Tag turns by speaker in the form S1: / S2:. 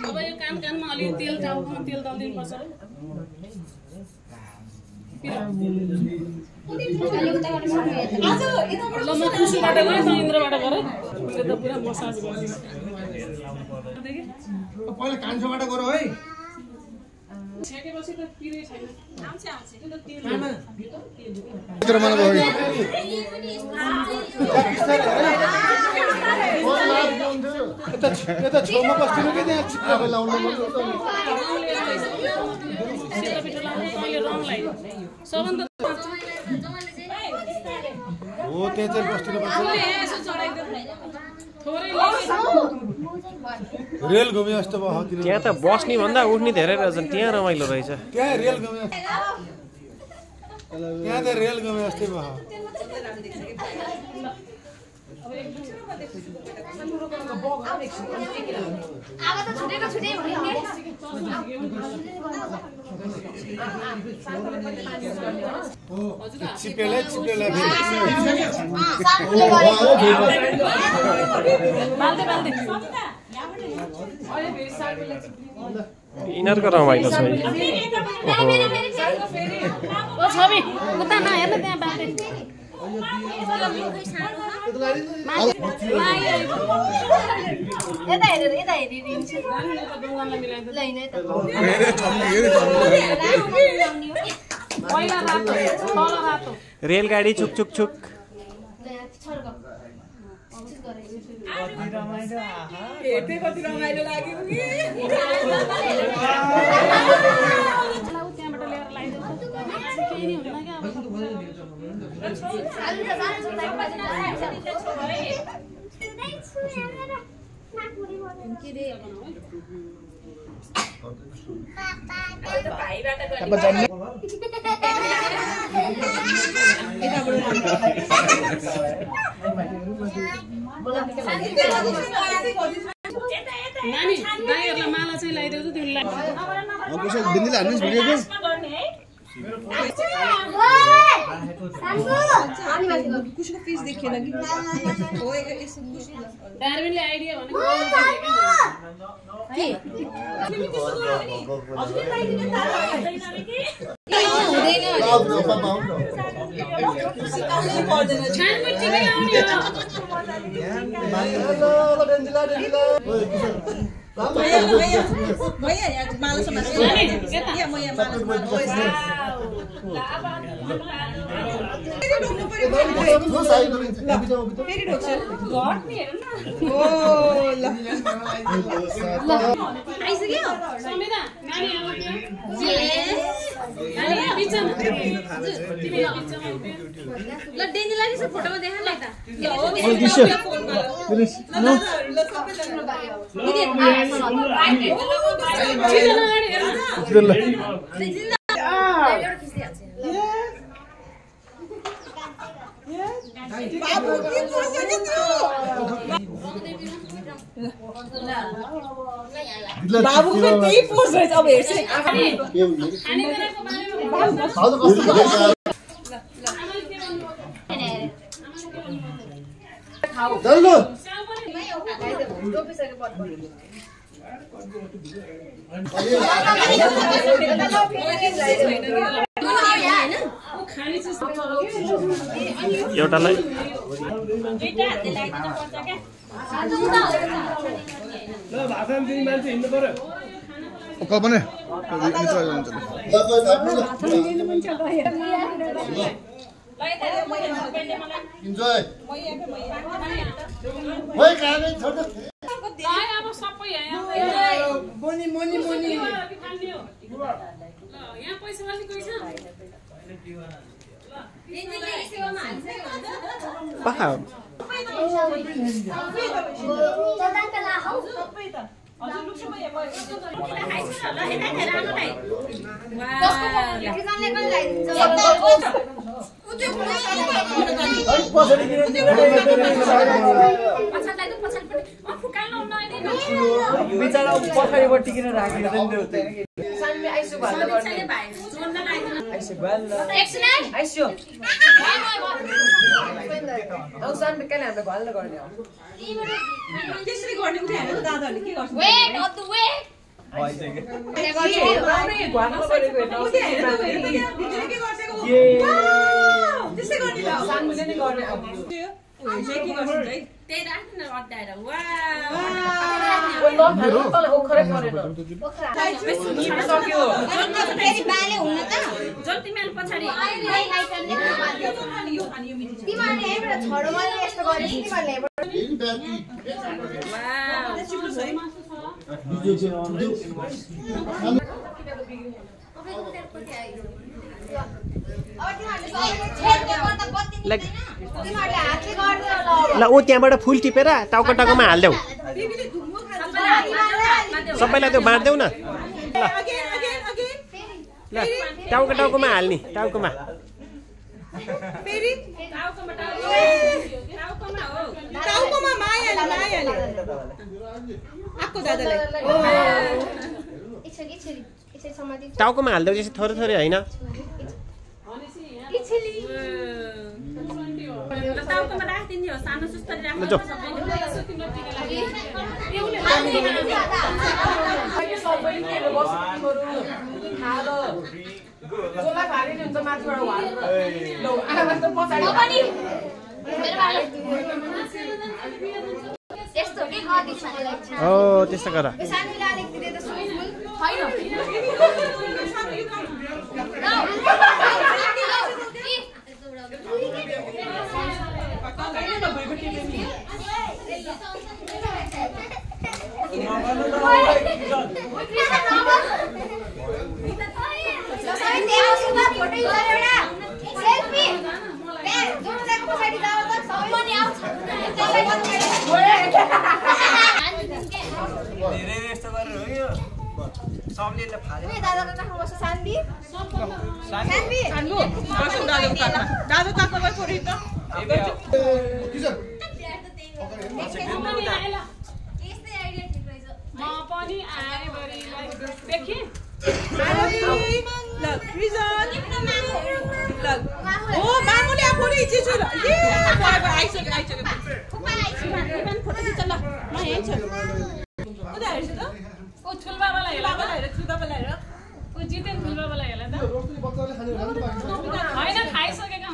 S1: अब यो कानमा अलि तेल दल्दिनु पर्छ ल म कुसुबाट गएँ त इन्द्रबाट गरे मैले त पुरा मसाज गरिदिनु
S2: पहिला कान्छोबाट गरौ है
S1: छेकेपछि त पिरै छैन आउँछ
S2: यता छेउमा बस्दिनु कि त्यहाँ चिप्लेर लाउनु
S1: सेतो पिठो लाउने अहिले रङ लाइ सबभन्दा
S2: हो त्यहाँ चाहिँ बस्दिनु पर्छ रेल घुमे जस्तो भयो
S3: त्यहाँ त बस्ने भन्दा उठ्ने धेरै रहेछन् त्यहाँ रमाइलो रहेछ
S2: त्यहाँ रेल घुमे त्यहाँ त रेल घुमे जस्तै भयो
S3: यिनीहरूको रमाइलो छ रेलगाडी छुक छुक छुक
S4: कति रमाइलो लाग्यो नि
S1: त्यहाँबाट ल्याएर लगाइदिन्छ केही नि हुँदैन क्या नानी दाइहरुलाई माला चाहिँ लगाइदेऊ त तिमीलाई
S2: बिन्दीले हान्नुस् भिडियोको
S4: कुशको फिस देखेन कि हो यसो कुश
S1: डार्विनले आइडिया भनेको के हजुरले लगाइदिनु त छानमुट ठिकै लाउने
S4: भैया यहाँ माला समाज यहाँ म यहाँ माला फेरि ढोक्छ ओ ल आइसक्यो
S1: समिता नानी आउनु नानी बिचमा तिमी बिचमा
S5: ल डेन्जीलाई यसो फोटोमा देखाउन त
S4: बाबु पनि त्यही पोज रहेछ अब हेर्छ
S3: एउटालाई
S2: कल्पना इन्जोय
S1: अब सबै यहाँ
S4: मोनी मोनी मोनी
S1: यहाँ पैसा वाली कोही छ
S4: बिचारा पछाडिपट्टि किन राखेको त्यसरी गर्ने उठाएर दादाहरूले के गर्छ
S3: ल ऊ त्यहाँबाट फुल टिपेर टाउको टाउकोमा हाल्देऊ सबैलाई त्यो बाँड्देऊ न ल टाउको टाउकोमा हाल्ने टाउकोमा टाउकोमा हाल्देऊ त्यसै थोरै थोरै होइन ओ त्यस्तो गर
S1: होइन खाइसकेका